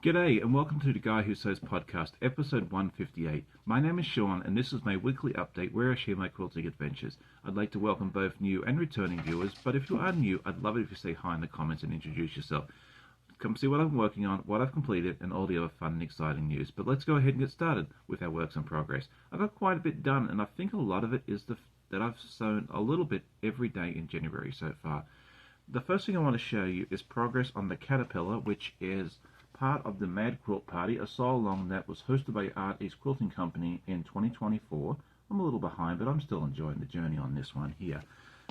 G'day and welcome to the Guy Who Sews podcast, episode 158. My name is Sean and this is my weekly update where I share my quilting adventures. I'd like to welcome both new and returning viewers, but if you are new, I'd love it if you say hi in the comments and introduce yourself. Come see what I'm working on, what I've completed, and all the other fun and exciting news. But let's go ahead and get started with our works in progress. I've got quite a bit done, and I think a lot of it is that I've sewn a little bit every day in January so far. The first thing I want to show you is progress on the Caterpillar, which is part of the Mad Quilt Party, a sew-along that was hosted by Art East Quilting Company in 2024. I'm a little behind, but I'm still enjoying the journey on this one here.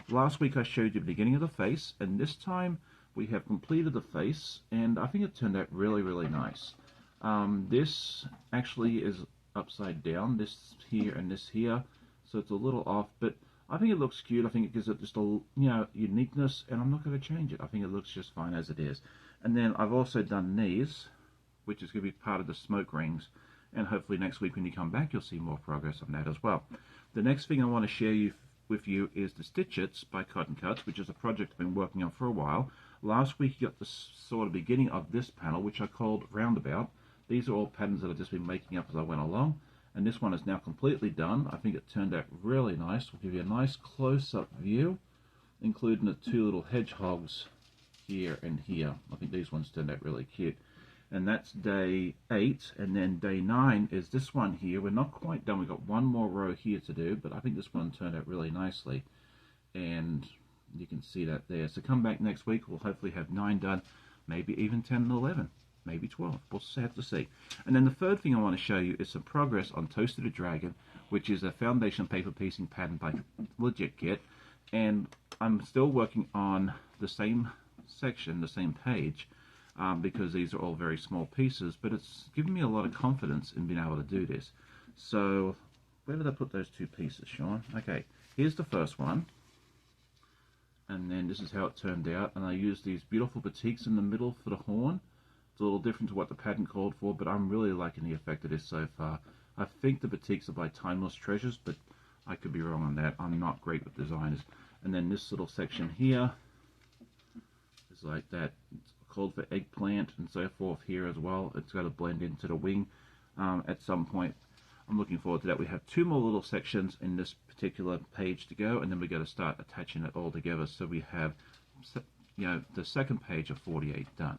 Last week I showed you the beginning of the face, and this time we have completed the face, and I think it turned out really, really nice. This actually is upside down, this here and this here, so it's a little off, but I think it looks cute. I think it gives it just a uniqueness, and I'm not going to change it. I think it looks just fine as it is. And then I've also done these, which is going to be part of the smoke rings, and hopefully next week when you come back you'll see more progress on that as well. The next thing I want to share with you is the Stitchits by Cotton Cuts, which is a project I've been working on for a while. Last week you got the sort of beginning of this panel, which I called Roundabout. These are all patterns that I've just been making up as I went along, and this one is now completely done. I think it turned out really nice. We'll give you a nice close-up view, including the two little hedgehogs here and here. I think these ones turned out really cute. And that's day 8, and then day 9 is this one here. We're not quite done. We've got one more row here to do, but I think this one turned out really nicely, and you can see that there. So come back next week, we'll hopefully have 9 done, maybe even 10 and 11, maybe 12. We'll have to see. And then the third thing I want to show you is some progress on Toasty the Dragon, which is a foundation paper piecing pattern by Legit Kit, and I'm still working on the same section, the same page, because these are all very small pieces, but it's given me a lot of confidence in being able to do this. So where did I put those two pieces, Sean? Okay, here's the first one, and then this is how it turned out, and I used these beautiful batiks in the middle for the horn. It's a little different to what the pattern called for, but I'm really liking the effect of this so far. I think the batiks are by Timeless Treasures, but I could be wrong on that. I'm not great with designers. And then this little section here is like that. It's called for eggplant and so forth here as well. It's got to blend into the wing at some point. I'm looking forward to that. We have 2 more little sections in this particular page to go, and then we're going to start attaching it all together. So we have, the second page of 48 done.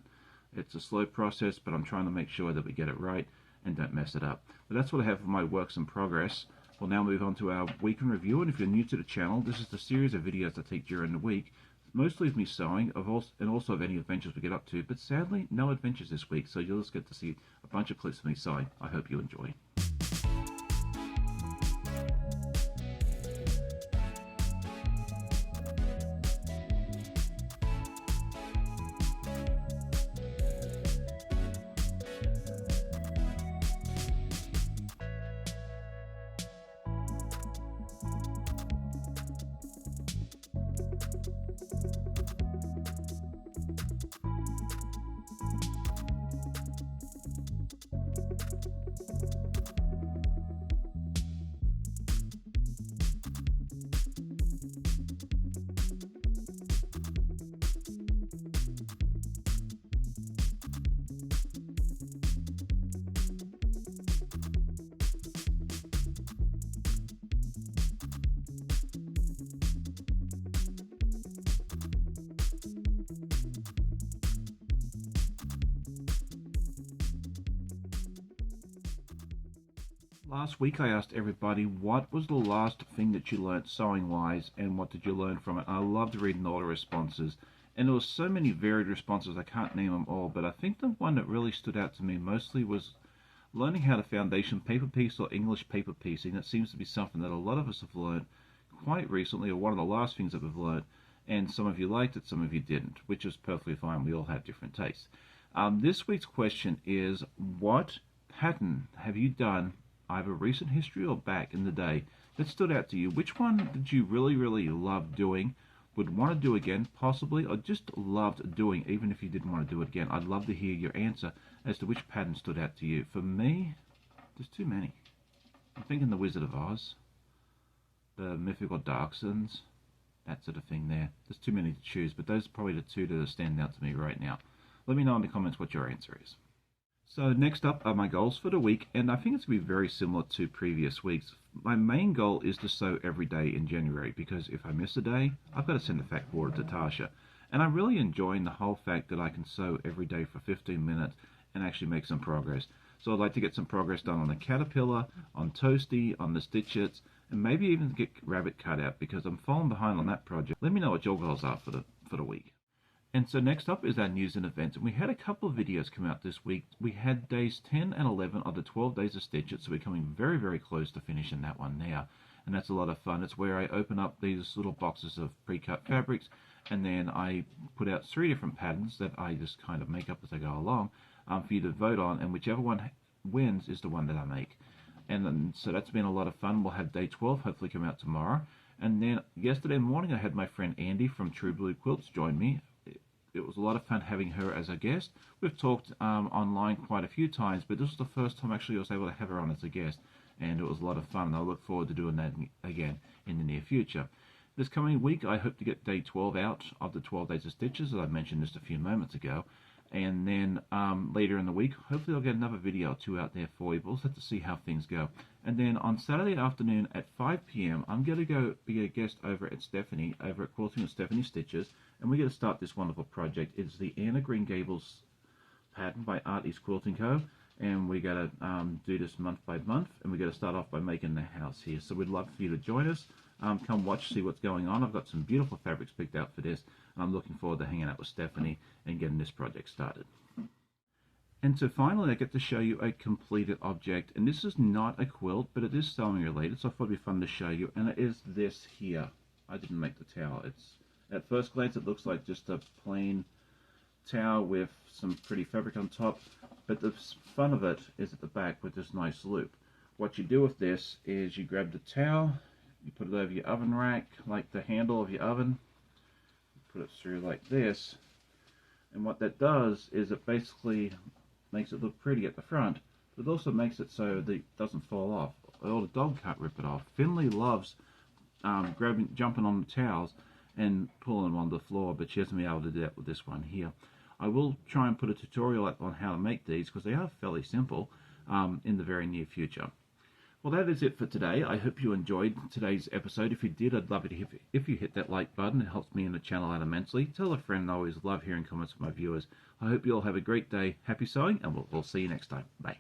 It's a slow process, but I'm trying to make sure that we get it right and don't mess it up. But that's what I have for my works in progress. We'll now move on to our week in review, and if you're new to the channel, this is the series of videos I take during the week, mostly of me sewing, and also of any adventures we get up to, but sadly, no adventures this week, so you'll just get to see a bunch of clips of me sewing. I hope you enjoy. Last week I asked everybody what was the last thing that you learnt sewing wise and what did you learn from it. I loved reading all the responses, and there was so many varied responses I can't name them all, but I think the one that really stood out to me mostly was learning how to foundation paper piece or English paper piecing. That seems to be something that a lot of us have learned quite recently, or one of the last things that we've learned, and some of you liked it, some of you didn't, which is perfectly fine. We all have different tastes. This week's question is, what pattern have you done either recent history or back in the day that stood out to you? Which one did you really, really love doing, would want to do again, possibly, or just loved doing, even if you didn't want to do it again? I'd love to hear your answer as to which pattern stood out to you. For me, there's too many. I'm thinking the Wizard of Oz, the Mythical Darksons, that sort of thing there. There's too many to choose, but those are probably the two that are standing out to me right now. Let me know in the comments what your answer is. So next up are my goals for the week, and I think it's going to be very similar to previous weeks. My main goal is to sew every day in January, because if I miss a day, I've got to send a fact forward to Tasha. And I'm really enjoying the whole fact that I can sew every day for 15 minutes and actually make some progress. So I'd like to get some progress done on the caterpillar, on Toasty, on the stitchets, and maybe even get rabbit cut out, because I'm falling behind on that project. Let me know what your goals are for the week. And so next up is our news and events, and we had a couple of videos come out this week. We had days 10 and 11 of the 12 days of Stitch It, so we're coming very, very close to finishing that one now, and that's a lot of fun. It's where I open up these little boxes of pre-cut fabrics, and then I put out 3 different patterns that I just kind of make up as I go along, for you to vote on, and whichever one wins is the one that I make. And then, so that's been a lot of fun. We'll have day 12 hopefully come out tomorrow. And then yesterday morning I had my friend Andy from True Blue Quilts join me. It was a lot of fun having her as a guest. We've talked online quite a few times, but this was the first time actually I was able to have her on as a guest, and it was a lot of fun, and I look forward to doing that again in the near future. This coming week I hope to get day 12 out of the 12 days of stitches, as I mentioned just a few moments ago, and then later in the week hopefully I'll get another video or 2 out there for you, but we'll have to see how things go. And then on Saturday afternoon at 5 p.m. I'm going to go be a guest over at Stephanie, over at Quilting with Stephanie Stitches, and we're going to start this wonderful project. It's the Anna Green Gables pattern by Artie's Quilting Co. And we're going to do this month by month, and we're going to start off by making the house here. So we'd love for you to join us. Come watch, see what's going on. I've got some beautiful fabrics picked out for this, and I'm looking forward to hanging out with Stephanie and getting this project started. And so finally I get to show you a completed object, and this is not a quilt, but it is sewing related, so I thought it'd be fun to show you, and it is this here. I didn't make the towel. It's, at first glance it looks like just a plain towel with some pretty fabric on top, but the fun of it is at the back with this nice loop. What you do with this is you grab the towel, you put it over your oven rack, like the handle of your oven, put it through like this, and what that does is it basically makes it look pretty at the front, but it also makes it so that it doesn't fall off, or the dog can't rip it off. Finley loves jumping on the towels and pulling them on the floor, but she hasn't been able to do that with this one here. I will try and put a tutorial up on how to make these, because they are fairly simple, in the very near future. Well, that is it for today. I hope you enjoyed today's episode. If you did, I'd love it if you hit that like button. It helps me and the channel out immensely. Tell a friend. I always love hearing comments from my viewers. I hope you all have a great day. Happy sewing, and we'll see you next time. Bye.